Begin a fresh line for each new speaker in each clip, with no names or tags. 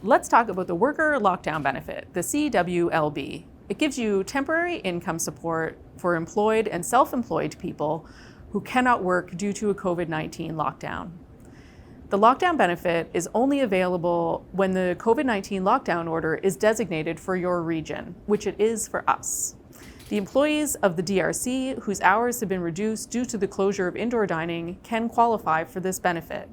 Let's talk about the Worker Lockdown Benefit, the CWLB. It gives you temporary income support for employed and self-employed people who cannot work due to a COVID-19 lockdown. The lockdown benefit is only available when the COVID-19 lockdown order is designated for your region, which it is for us. The employees of the DRC whose hours have been reduced due to the closure of indoor dining can qualify for this benefit.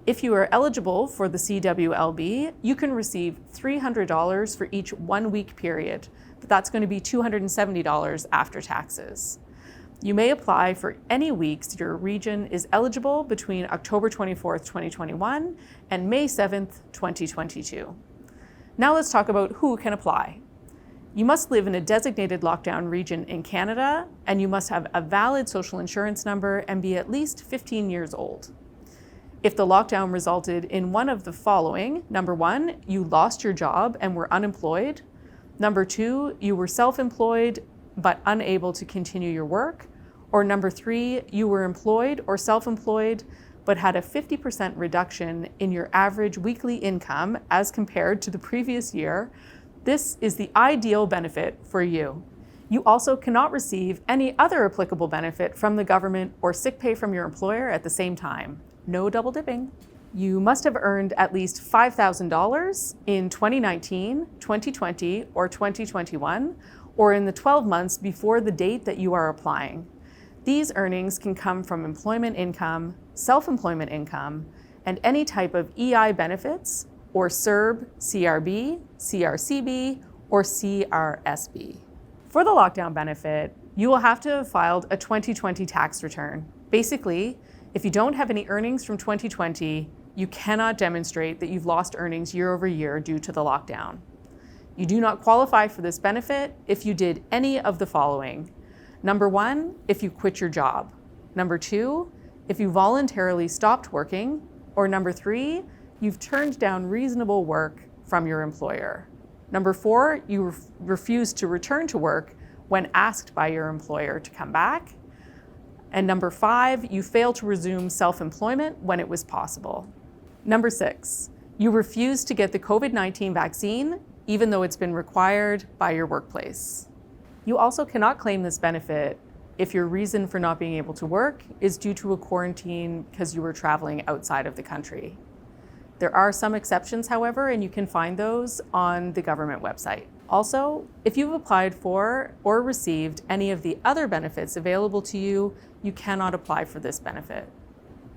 If you are eligible for the CWLB, you can receive $300 for each 1 week period, but that's going to be $270 after taxes. You may apply for any weeks your region is eligible between October 24th, 2021 and May 7th, 2022. Now let's talk about who can apply. You must live in a designated lockdown region in Canada, and you must have a valid social insurance number and be at least 15 years old. If the lockdown resulted in one of the following: number 1, you lost your job and were unemployed. Number 2, you were self-employed but unable to continue your work. Or number 3, you were employed or self-employed but had a 50% reduction in your average weekly income as compared to the previous year. This is the ideal benefit for you. You also cannot receive any other applicable benefit from the government or sick pay from your employer at the same time. No double dipping. You must have earned at least $5,000 in 2019, 2020, or 2021, or in the 12 months before the date that you are applying. These earnings can come from employment income, self-employment income, and any type of EI benefits, or CERB, CRB, CRCB, or CRSB. For the lockdown benefit, you will have to have filed a 2020 tax return. Basically, if you don't have any earnings from 2020, you cannot demonstrate that you've lost earnings year over year due to the lockdown. You do not qualify for this benefit if you did any of the following. Number 1, if you quit your job. Number 2, if you voluntarily stopped working. Or number 3, you've turned down reasonable work from your employer. Number 4, you refused to return to work when asked by your employer to come back. And number 5, you failed to resume self-employment when it was possible. Number 6, you refused to get the COVID-19 vaccine even though it's been required by your workplace. You also cannot claim this benefit if your reason for not being able to work is due to a quarantine because you were traveling outside of the country. There are some exceptions, however, and you can find those on the government website. Also, if you've applied for or received any of the other benefits available to you, you cannot apply for this benefit.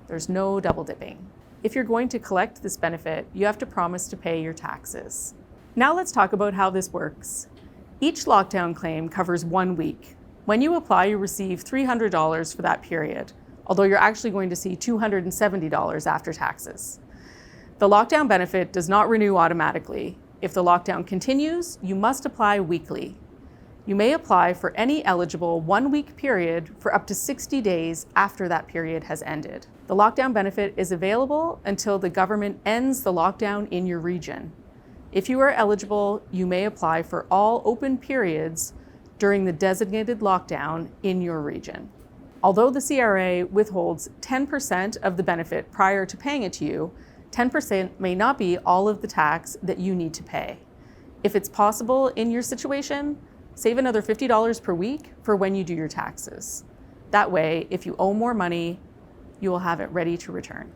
There's no double dipping. If you're going to collect this benefit, you have to promise to pay your taxes. Now let's talk about how this works. Each lockdown claim covers 1 week. When you apply, you receive $300 for that period, although you're actually going to see $270 after taxes. The lockdown benefit does not renew automatically. If the lockdown continues, you must apply weekly. You may apply for any eligible 1 week period for up to 60 days after that period has ended. The lockdown benefit is available until the government ends the lockdown in your region. If you are eligible, you may apply for all open periods during the designated lockdown in your region. Although the CRA withholds 10% of the benefit prior to paying it to you, 10% may not be all of the tax that you need to pay. If it's possible in your situation, save another $50 per week for when you do your taxes. That way, if you owe more money, you will have it ready to return.